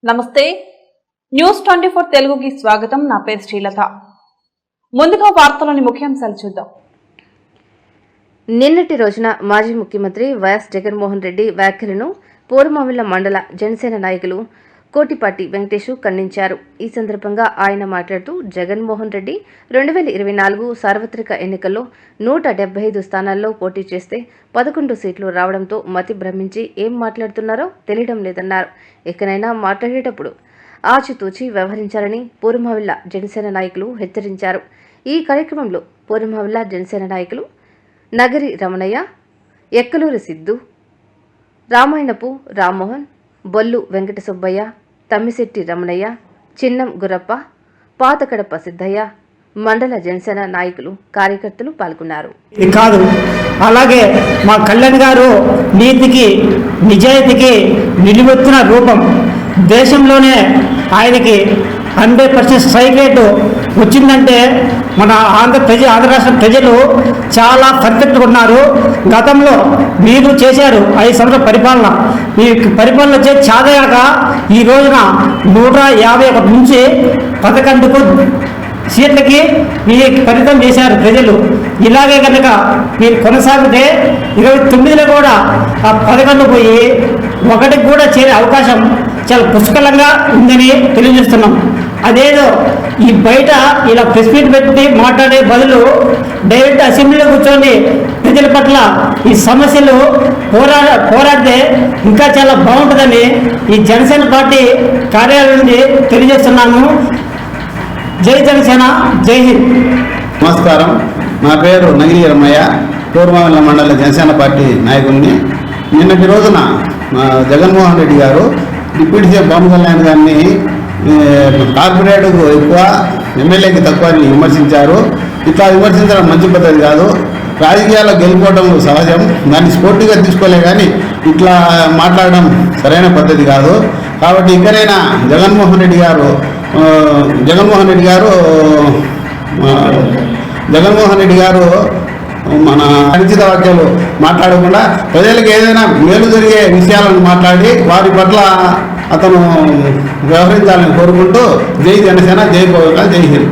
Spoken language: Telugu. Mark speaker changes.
Speaker 1: నమస్తే న్యూస్ 24 తెలుగుకి స్వాగతం। నా పేరు శ్రీలత। ముందుగా వార్తలోని ముఖ్యాంశాలు చూద్దాం।
Speaker 2: నిన్నటి రోజున మాజీ ముఖ్యమంత్రి వైఎస్ జగన్మోహన్ రెడ్డి వ్యాఖ్యలను పూర్వమామిళ్ల మండల జనసేన నాయకులు కోటిపాటి వెంకటేశు ఖండించారు। ఈ సందర్భంగా ఆయన మాట్లాడుతూ జగన్మోహన్ రెడ్డి 2024 సార్వత్రిక ఎన్నికల్లో 175 స్థానాల్లో పోటీ చేస్తే 11 సీట్లు రావడంతో మతి భ్రమించి ఏం మాట్లాడుతున్నారో తెలియడం లేదన్నారు। ఎక్కడైనా మాట్లాడేటప్పుడు ఆచితూచి వ్యవహరించాలని పూర్వమావిళ్ల జనసేన నాయకులు హెచ్చరించారు। ఈ కార్యక్రమంలో పూర్వమావిళ్ల జనసేన నాయకులు నగరి రమణయ్య, ఎక్కలూరి సిద్ధు, రామాయణపు రామ్మోహన్, బొల్లు వెంకట సుబ్బయ్య, తమ్మిశెట్టి రమణయ్య, చిన్నం గురప్ప, పాతకడప సిద్ధయ్య, మండల జనసేన నాయకులు కార్యకర్తలు పాల్గొన్నారు।
Speaker 3: ఇది కాదు, అలాగే మా కళ్యాణ్ గారు నీతికి నిజాయితీకి నిలువెత్తున రూపం। దేశంలోనే ఆయనకి 100% స్ట్రైక్ రేటు వచ్చిందంటే మన ఆంధ్ర రాష్ట్ర ప్రజలు చాలా పర్ఫెక్ట్గా ఉన్నారు। గతంలో మీరు చేశారు 5 సంవత్సరాల పరిపాలన, ఈ పరిపాలన చేసి చాదయాక ఈ రోజున 151 నుంచి 11 సీట్లకి మీరు ఫలితం చేశారు ప్రజలు। ఇలాగే కనుక మీరు కొనసాగితే 29లో కూడా ఆ 11 పోయి 1కి కూడా చేరే అవకాశం చాలా పుష్కలంగా ఉందని తెలియజేస్తున్నాం। అదేదో ఈ బయట ఇలా ప్రెస్ మీట్ పెట్టి మాట్లాడే బదులు డైరెక్ట్ అసెంబ్లీలో కూర్చొని ప్రజల పట్ల ఈ సమస్యలు పోరాడితే ఇంకా చాలా బాగుంటుందని ఈ జనసేన పార్టీ కార్యాలయం నుండి తెలియజేస్తున్నాము। జై జనసేన, జై హింద్।
Speaker 4: నమస్కారం, నా పేరు నగిరి రమయ్య, పూర్వమావిళ్ల మండల జనసేన పార్టీ నాయకుడిని। నిన్నటి రోజున జగన్మోహన్ రెడ్డి గారు డిప్యూటీ సీఎం పవన్ కళ్యాణ్ గారిని కార్పొరేట్కు ఎక్కువ, ఎమ్మెల్యేకి తక్కువ అని విమర్శించారు। ఇట్లా విమర్శించడం మంచి పద్ధతి కాదు। రాజకీయాల్లో గెలుపోవడం సహజం, దాన్ని స్పోర్టివ్గా తీసుకోలే కానీ ఇట్లా మాట్లాడడం సరైన పద్ధతి కాదు। కాబట్టి ఇక్కడైనా జగన్మోహన్ రెడ్డి గారు మన అనుచిత వాక్యాలు మాట్లాడకుండా ప్రజలకు ఏదైనా మేలు జరిగే విషయాలను మాట్లాడి వారి పట్ల అతను వ్యవహరించాలని కోరుకుంటూ జై జనసేన, జై పవన్, జై హింద్।